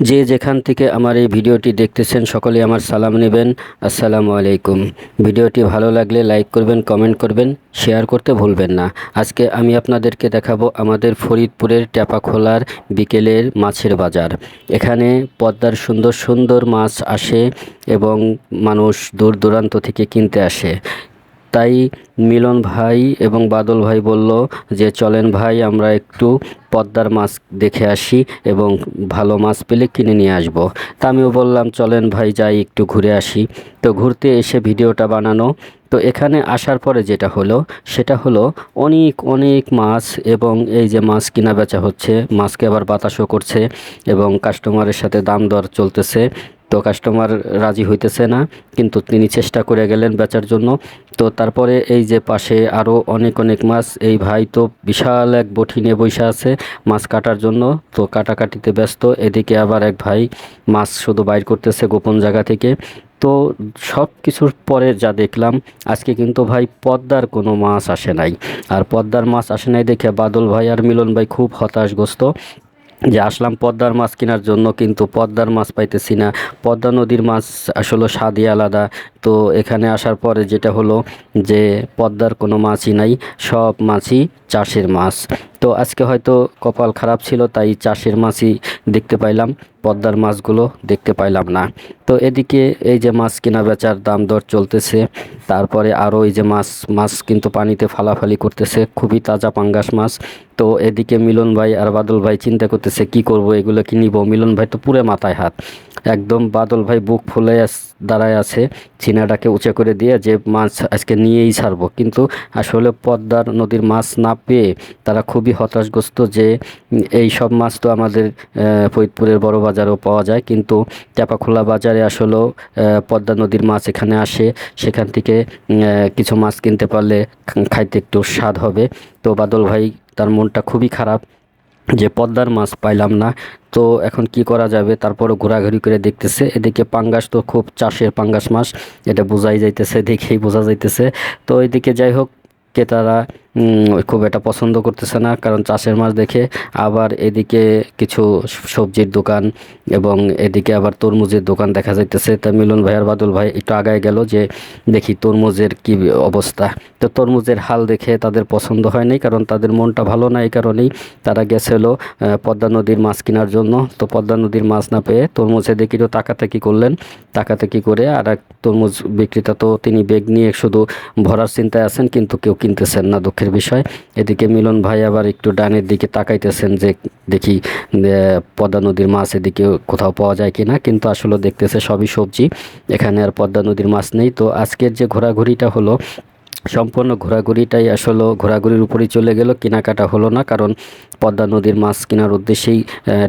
যে যেখান থেকে আমার এই ভিডিওটি দেখতেছেন সকলে আমার সালাম নেবেন। আসসালামু আলাইকুম। ভিডিওটি ভালো লাগলে লাইক করবেন, কমেন্ট করবেন, শেয়ার করতে ভুলবেন না। আজকে আমি আপনাদেরকে দেখাবো আমাদের ফরিদপুরের টেপাখোলার বিকেলের মাছের বাজার। এখানে পদ্মার সুন্দর সুন্দর মাছ আসে এবং মানুষ দূর দূরান্ত থেকে কিনতে আসে। তাই মিলন ভাই এবং বাদল ভাই বলল যে চলেন ভাই আমরা একটু পদ্মার মাছ দেখে আসি এবং ভালো মাছ পেলে কিনে নিয়ে আসব। তা আমিও বললাম চলেন ভাই যাই একটু ঘুরে আসি। তো ঘুরতে এসে ভিডিওটা বানানো। তো এখানে আসার পরে যেটা হলো সেটা হলো অনেক অনেক মাছ এবং এই যে মাছ কিনা বেচা হচ্ছে, মাছকে আবার বাতাসও করছে এবং কাস্টমারের সাথে দাম দর চলতেছে। তো কাস্টমার রাজি হইতেছে না, কিন্তু তিনি চেষ্টা করে গেলেন বেচার জন্য। তো তারপরে এই যে পাশে আরও অনেক অনেক মাছ, এই ভাই তো বিশাল এক বঁটি নিয়ে বসে আছে মাছ কাটার জন্য। তো কাটাকাটিতে ব্যস্ত, এদিকে আবার এক ভাই মাছ শুধু বাইর করতেছে গোপন জায়গা থেকে। তো সব কিছুর পরে যা দেখলাম, আজকে কিন্তু ভাই পদ্মার কোনো মাছ আসে নাই। আর পদ্মার মাছ আসে নাই দেখে বাদল ভাই আর মিলন ভাই খুব হতাশগ্রস্ত যে আসলাম পদ্মার মাছ কেনার জন্য, কিন্তু পদ্মার মাছ পাইতেছি না। পদ্মা নদীর মাছ আসলে স্বাদই আলাদা। তো এখানে আসার পরে যেটা হলো যে পদ্মার কোনো মাছই নাই, সব মাছই চাষের মাছ। তো আজকে হয়তো কপাল খারাপ ছিল, তাই চাষের মাছই দেখতে পাইলাম, পদ্মার মাছগুলো দেখতে পাইলাম না। তো এদিকে এই যে মাছ কেনা বেচার দাম দর চলতেছে। তারপরে আরও এই যে মাছ মাছ কিন্তু পানিতে ফালাফালি করতেছে, খুবই তাজা পাঙ্গাস মাছ। তো এদিকে মিলন ভাই আর বাদল ভাই চিন্তা করতেছে কি করব, এগুলো কি নিব। মিলন ভাই তো পুরো মাথায় হাত, একদম বাদল ভাই বুক ফুলে দাঁড়ায় আছে, চিনাটাকে উঁচে করে দিয়ে যে মাছ আজকে নিয়েই ছাড়বো। কিন্তু আসলে পদ্মার নদীর মাছ না পেয়ে তারা খুবই হতাশগ্রস্ত যে এই সব মাছ তো আমাদের ফরিদপুরের বড় বাজারেও পাওয়া যায়, কিন্তু চাপাখোলা বাজারে আসলেও পদ্মা নদীর মাছ এখানে আসে। সেখান থেকে কিছু মাছ কিনতে পারলে খাইতে একটু স্বাদ হবে। তো বাদল ভাই তার মনটা খুবই খারাপ যে পদ্মার মাছ পাইলাম না। তো এখন কি করা যাবে, তারপরও ঘোরাঘুরি করে দেখতেছে। এদিকে পাঙ্গাস তো খুব চাষের পাঙ্গাস মাছ, এটা বোঝাই যাইতেছে, দেখেই বোঝা যাইতেছে। তো এদিকে যাই হোক, ক্রেতারা খুব এটা পছন্দ করতেছে না, কারণ চাষের মাছ দেখে। আবার এদিকে কিছু সবজির দোকান এবং এদিকে আবার তরমুজের দোকান দেখা যাইতেছে। তা মিলন ভাই আর বাদল ভাই একটু আগায় গেল যে দেখি তরমুজের কি অবস্থা। তো তরমুজের হাল দেখে তাদের পছন্দ হয়নি, কারণ তাদের মনটা ভালো না, এই কারণেই তারা গেছিল পদ্মা নদীর মাছ কেনার জন্য। তো পদ্মা নদীর মাছ না পেয়ে তরমুজের দিকে তো তাকাতাকি করলেন। তাকাতাকি করে আর এক তরমুজ বিক্রেতা তো তিনি ব্যাগ নিয়ে শুধু ভরার চিন্তায় আছেন, কিন্তু কেউ কিনতেছেন না, দুঃখের বিষয়। এদিকে মিলন ভাই আবার একটু ডানের দিকে তাকাইতেছেন যে দেখি পদ্মা নদীর মাছ এদিকে কোথাও পাওয়া যায় কিনা, কিন্তু আসলে দেখতেছে সবই সবজি, এখানে আর পদ্মা নদীর মাছ নেই। তো আজকের যে ঘোরাঘুরিটা হলো, সম্পূর্ণ ঘোরাঘুরিটাই আসলে ঘোরাঘুরির উপরেই চলে গেল, কেনাকাটা হলো না। কারণ পদ্মা নদীর মাছ কেনার উদ্দেশ্যেই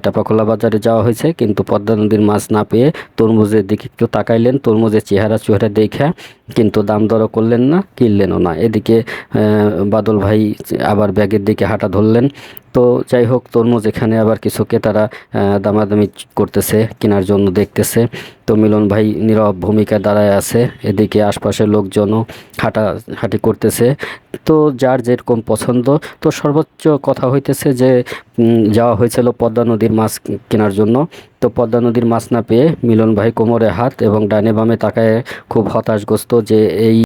টাপাখোলা বাজারে যাওয়া হয়েছে, কিন্তু পদ্মা নদীর মাছ না পেয়ে তরমুজের দিকে একটু তাকাইলেন, তরমুজের চেহারা দেখে, কিন্তু দাম দরও করলেন না, কিনলেনও না। এদিকে বাদল ভাই আবার ব্যাগের দিকে হাঁটা ধরলেন। তো যাই হোক, তরমুজ এখানে আবার কিছু ক্রেতারা দামাদামি করতেছে, কেনার জন্য দেখতেছে। তো মিলন ভাই নীরব ভূমিকা দাঁড়ায় আছে, এদিকে আশপাশের লোকজনও হাঁটাহাঁটি করতেছে। তো যার যেরকম পছন্দ। তো সর্বোচ্চ কথা হইতেছে যে যাওয়া হয়েছিল পদ্মা নদীর মাছ কেনার জন্য। তো পদ্মা নদীর মাছ না পেয়ে মিলন ভাই কোমরে হাত এবং ডানে বামে তাকায় খুব হতাশগ্রস্ত যে এই